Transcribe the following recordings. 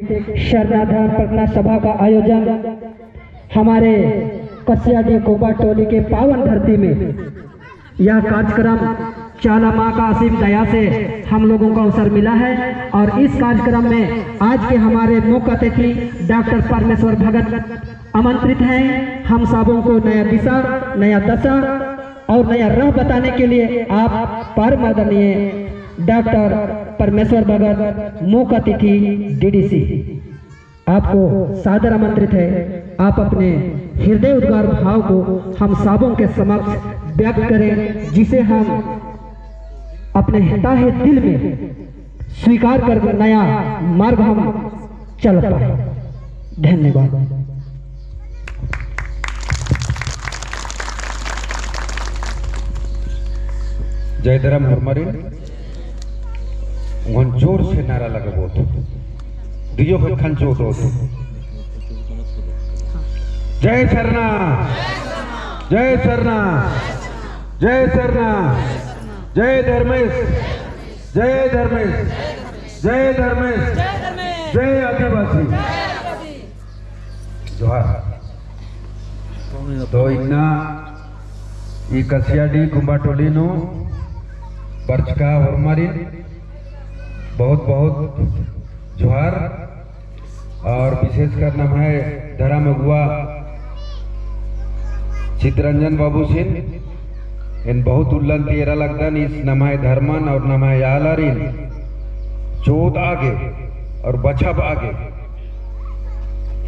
शरणाधार प्रार्थना सभा का आयोजन हमारे कसियाडी कोबा टोली के पावन धरती में यह कार्यक्रम चाला माँ का असीम दया से हम लोगों को अवसर मिला है और इस कार्यक्रम में आज के हमारे मुख्य अतिथि डॉक्टर परमेश्वर भगत आमंत्रित हैं। हम सबों को नया दिशा, नया दशा और नया राह बताने के लिए आप परम आदरणीय डॉक्टर परमेश्वर भगत मुख्य अतिथि डीडीसी आपको सादर आमंत्रित है। आप अपने हृदय उद्गार भाव को हम सबों के समक्ष व्यक्त करें, जिसे हम अपने हिताहे दिल में स्वीकार कर नया मार्ग हम चल पाए। धन्यवाद। जय धर्म हरमरी जोर से नारा लगा दियो खान जो दो जय सरना, जय सरना, जय सरना, जय धर्मेश, जय धर्मेश, जय धर्मेश, जय आदिवासी। जोहार। तो इन्ना ई कसियाडी कुंभा टोली नो बर्चका हरमरी बहुत बहुत जोहार और विशेषकर नाम है धरा मगुआ चित्रंजन बाबू सिंह इन बहुत उल्लन तेरा लगता इस नमाय धर्मन और नमाय आलरिन चोद आगे और बछब आगे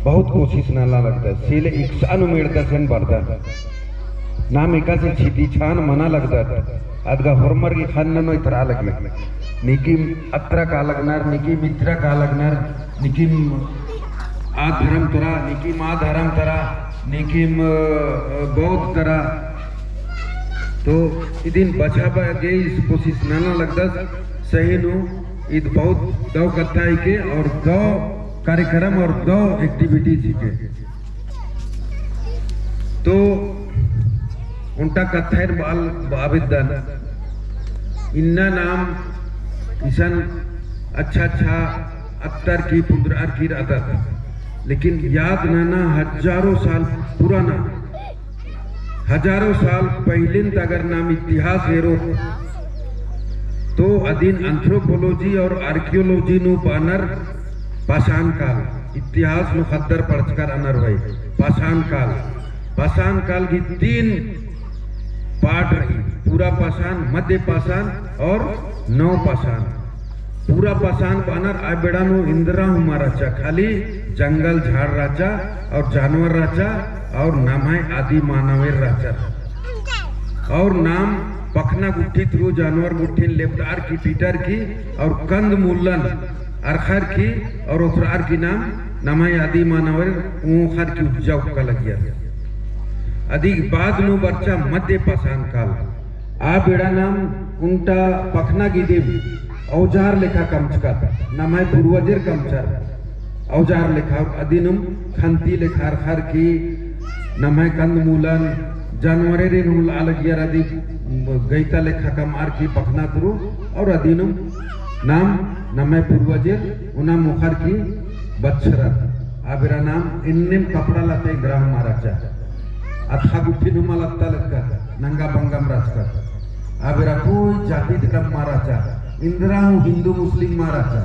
बहुत कोशिश नाला लगता सीले इक्सान उमेड़ता सेन बढ़ता नाम एका से छिती छान मना लगता अदगा हरमर की खान नो इतरा लगे निकी अत्र का लगनार निकी मित्र का लगनार निकी आ धर्म तरा निकी माँ धर्म तरा निकी बौद्ध तरा तो इदिन बचा गए इस कोशिश नाना लगता सही नु इत बहुत दो कथा के और दो कार्यक्रम और दो एक्टिविटीज के तो उनका कथा बाल आवेदन इन्ना नाम ईशान अच्छा अच्छा अत्तर की पुंद्रार की रहता था, लेकिन याद नाना हजारों साल पुराना हजारों साल पहले अगर नाम इतिहास हेरो तो अधीन एंथ्रोपोलॉजी और आर्कियोलॉजी नु पानर पाषाण काल इतिहास नु खद्दर पढ़कर अनर भाई पाषाण काल की 3 पार्ट रही, पूरा पाषाण, मध्य पाषाण और नव पाषाण। पूरा पाषाण पानर आ बेड़ा नु इंदिरा हुमा राजा खाली जंगल झाड़ राजा और जानवर राजा और नाम है आदि मानवेर राजा और नाम पखना गुट्ठी थ्रू जानवर गुट्ठी लेफ्टार की पीटर की और कंद मूलन अरखर की और उखरार की नाम है आदि मानवेर ऊखर की उपजाऊ का लगिया अधिक बाद नु बच्चा मध्य पाषाण काल आ बेड़ा नाम उनटा पखना की देव औजार लेखा कमचका नाम है पूर्वजर कमचर औजार लेखा अधीनम खंती लेखा अरखर की नाम है कंद मूलन जानवरे रे नुल अलग यार अधिक गईता लेखा कमार की पखना करो और अधीनम नाम है पूर्वजर उना मुखर की बच्चरा आबेरा नाम इन्नेम कपड़ा लाते ग्राम महाराजा अथा गुट्ठी नुमा लगता लगता नंगा बंगम राजका आबेरा कोई जाति धर्म महाराजा इंदिरा हिंदू मुस्लिम महाराजा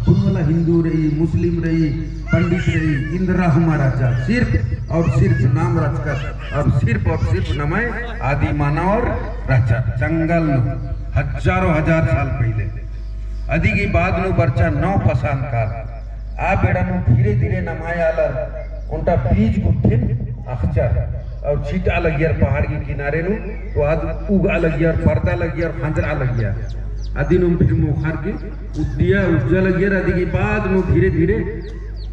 वाला हिंदू रही मुस्लिम रही पंडित रही इंदिरा महाराजा सिर्फ और सिर्फ नाम राजकर और सिर्फ नमय आदि मानव और राजा जंगल हजारों हजार साल पहले अधिक की बाद नु बच्चा 9 पाषाण काल आ बेड़ा नु धीरे धीरे नमाय आलर उनका बीज गुठिन अखचर और छीटा लग यार पहाड़ के किनारे नु तो आज उगा लग यार पर्दा लग यार खंजरा लग गया अधीन फिर मुखार की उद्दिया उज्जा लग यार आदि के बाद नु धीरे धीरे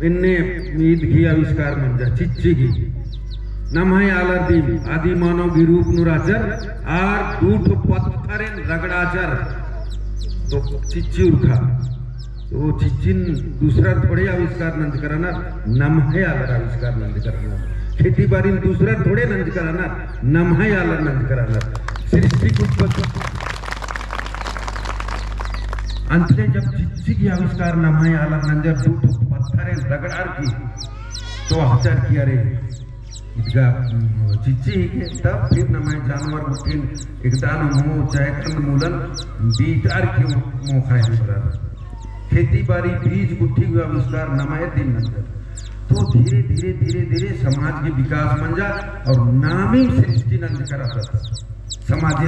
इन्ने ईद की आविष्कार मन जा चिच्ची की नाम है आलर दी आदि मानव की रूप नु राजर आर दूठ पत्थरे रगड़ाचर तो चिच्ची उर्खा तो चिच्चिन दूसरा थोड़े आविष्कार नंद कराना नम है आलर आविष्कार नंद कराना खेती बाड़ी दूसरा थोड़े नंद कराना नम है आलर नंद कराना सृष्टि कुछ अंतरे जब चिच्ची की आविष्कार नमाय आला नंजर दूठ पत्थरे रगड़ार की तो आचार किया रे इतका चिच्ची के तब फिर नमाय जानवर उठिन एकदान मुंह चाहे कंद मूलन बीतार की मुंह खाए बरा खेती बाड़ी बीज गुट्ठी हुआ आविष्कार नमाय दिन नंजर तो धीरे धीरे धीरे धीरे समाज के विकास बन जा और नामी सृष्टि नंद करा था समाज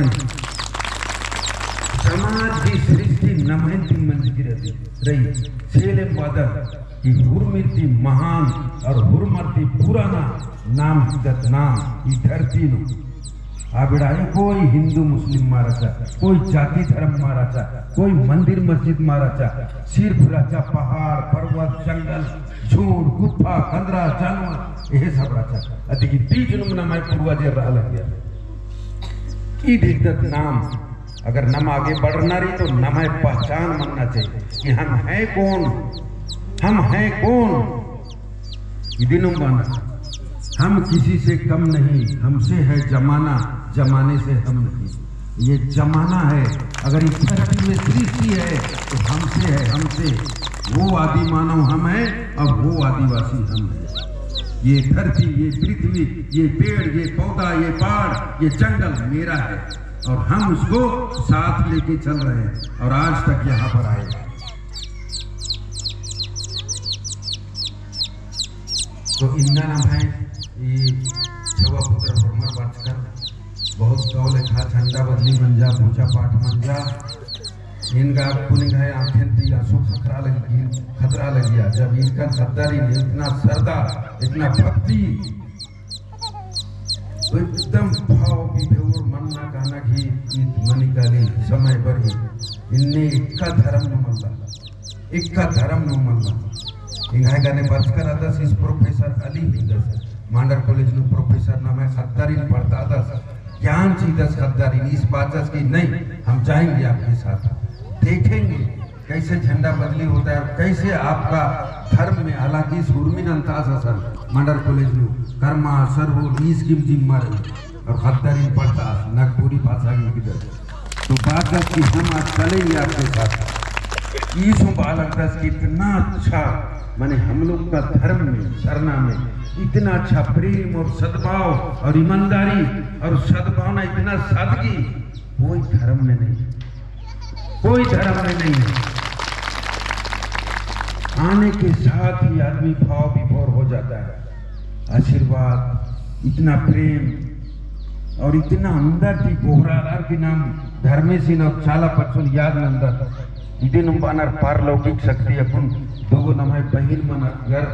की सृष्टि नमहंती मंच की रही छेले पादर की हुरमिर्ति महान और हुरमर्ति पुराना नाम हिदत नाम ई धरती नो आबिड़ाई कोई हिंदू मुस्लिम मारा चा कोई जाति धर्म मारा चा कोई मंदिर मस्जिद मारा चा सिर्फ राचा पहाड़ पर्वत जंगल झूड़ गुफा कंदरा जानवर यह सब राचा अति की बीच नुमना मैं पूर्वज रहा लग गया ई दिक्कत नाम अगर नम आगे बढ़ना रही तो नम पहचान बनना चाहिए कि हम हैं कौन, हम हैं कौन। दिनों बना हम किसी से कम नहीं, हमसे है जमाना, जमाने से हम नहीं। ये जमाना है, अगर इस धरती में सृष्टि है तो हमसे है, हमसे। वो आदि मानव हम हैं और वो आदिवासी हम हैं। ये धरती, ये पृथ्वी, ये पेड़, ये पौधा, ये पहाड़, ये जंगल मेरा है और हम उसको साथ लेके चल रहे हैं और आज तक यहाँ पर आए। तो इनका नाम है ये छवा पुत्र ब्रह्मर बाचकर बहुत कौल था झंडा बदली बन जा पूजा पाठ बन जा इनका पुलिंग है आंखें थी आंसू खतरा लग गया जब इनका गद्दारी ने इतना श्रद्धा इतना भक्ति तो एकदम भाव विभोर मन ना कहना कि मनिकाली समय पर ही इनने इक्का धर्म न मल्ला इक्का धर्म न मल्ला इंगाय गाने बर्च कर आता इस प्रोफेसर अली हिंदस मांडर कॉलेज में प्रोफेसर नाम है खद्दारी पढ़ता था ज्ञान चीदस खद्दारी इस बात की नहीं हम जाएंगे आपके साथ देखेंगे कैसे झंडा बदली होता है कैसे आपका धर्म में हालांकि सुरमीन अंताज असल मांडर कॉलेज में कर्मा सरवो ईस की जिम्मा और खद्दारी पढ़ता नागपुरी भाषा की किधर तो बात कि हम आज चलेंगे आपके साथ ईसों बालक दस की इतना अच्छा माने हम लोग का धर्म में सरना में इतना अच्छा प्रेम और सद्भाव और ईमानदारी और सद्भावना इतना सादगी कोई धर्म में नहीं कोई धर्म में नहीं है। आने के साथ ही आदमी भाव विभोर हो जाता है। आशीर्वाद इतना प्रेम और इतना अंदर थी गोहरार की नाम धर्मेसिन और चाला पचुन याद अंदर इधे नंबर पारलौकिक शक्ति अपन दोगो नाम है बहिन मन घर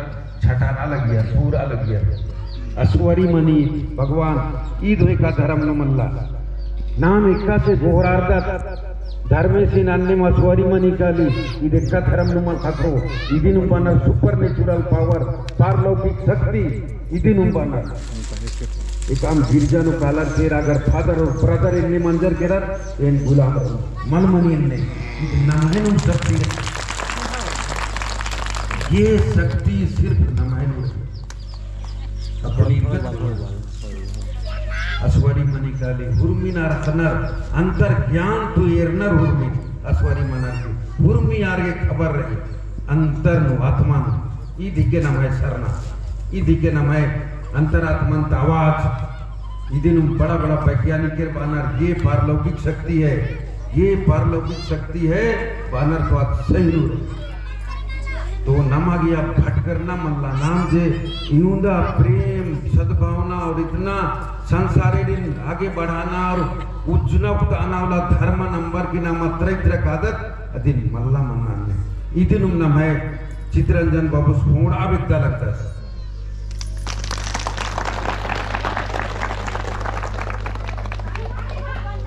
छटाना लग गया पूरा लग गया अश्वरी मनी भगवान ईद हुए का धर्म न मल्ला नाम इक्का से गोहरार धर्मेसी नान्ने मसवारी मनी काली इधे का धर्म नुमन खतरो इधे नुम्बाना सुपर नेचुरल पावर पारलौकिक शक्ति इधे नुम्बाना एक आम गिरजा नु कालर केर अगर फादर और ब्रदर इन्ने मंजर केरर एन गुलाम मन मनी इन्ने नमहे नु शक्ति ये शक्ति सिर्फ नमहे नु अपनी अश्वरी मनी काली हुर्मी नारकनर अंतर ज्ञान तो एरनर हुर्मी अश्वरी मनर हुर्मी आगे खबर रही अंतर नु आत्मा ई दिखे नाम है सरना ई दिखे नाम है अंतरात्मन आवाज इदिन बड़ा बड़ा वैज्ञानिक के बानर ये पारलौकिक शक्ति है ये पारलौकिक शक्ति है बानर तो सही तो नम आ गया भटकर न मल्ला नाम जे यूंदा प्रेम सद्भावना और इतना संसारे दिन आगे बढ़ाना और उज्जनक्त आना वाला धर्म नंबर की नाम त्रैत्र कादत अदिन मल्ला मन्ना ने इदिन नम है चित्रंजन बाबू सोड़ा विद्या लगता है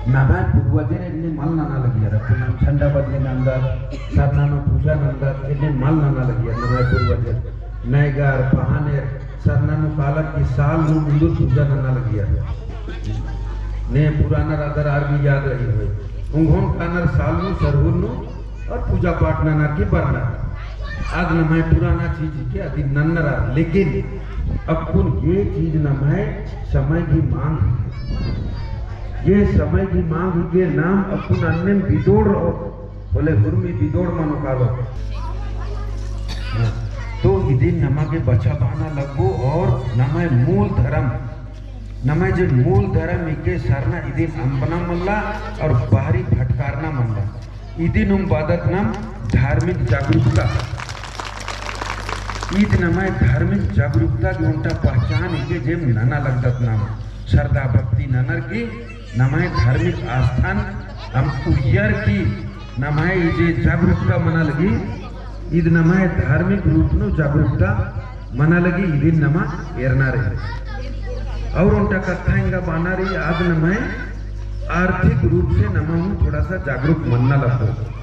नाम पूर्वजे ने माल नाना लगी रखो नाम ठंडा बदले नंदर सरना में पूजा नंदर इन्हें माल नाना लगी है नए पूर्वजे नएगार बहाने सरना में कालक की साल में हिंदू पूजा नाना लगी है ने पुराना राधर आर्मी याद रही हुई उंगों कानर साल में सरहुर नु और पूजा पाठ नाना की बरना आज न मैं पुराना चीज के अति नन्नरा लेकिन अब कुल ये चीज न मैं समय की मांग ये समय की मांग के नाम अपन अन्य बिदोड़ रहो बोले हुर्मी बिदोड़ मनो कालो तो इदिन नमागे बचा बहाना लगबो और नमाय मूल धर्म नमाय जो मूल धर्म इके सरना इदिन अंबना मल्ला और बाहरी फटकारना मल्ला इदिन बादत नाम धार्मिक जागरूकता ईद नमाय धार्मिक जागरूकता की उनका पहचान इके जेम नाना लगदत नाम श्रद्धा भक्ति ननर की नमाय धार्मिक आस्थान हम उयर की नमाय जे जागरूकता मना लगी ईद नमाय धार्मिक रूप नो जागरूकता मना लगी ईदिन नमा एरना रही और उनका कथा इंगा बाना रही आज नमाय आर्थिक रूप से नमा हूँ थोड़ा सा जागरूक मनना लगता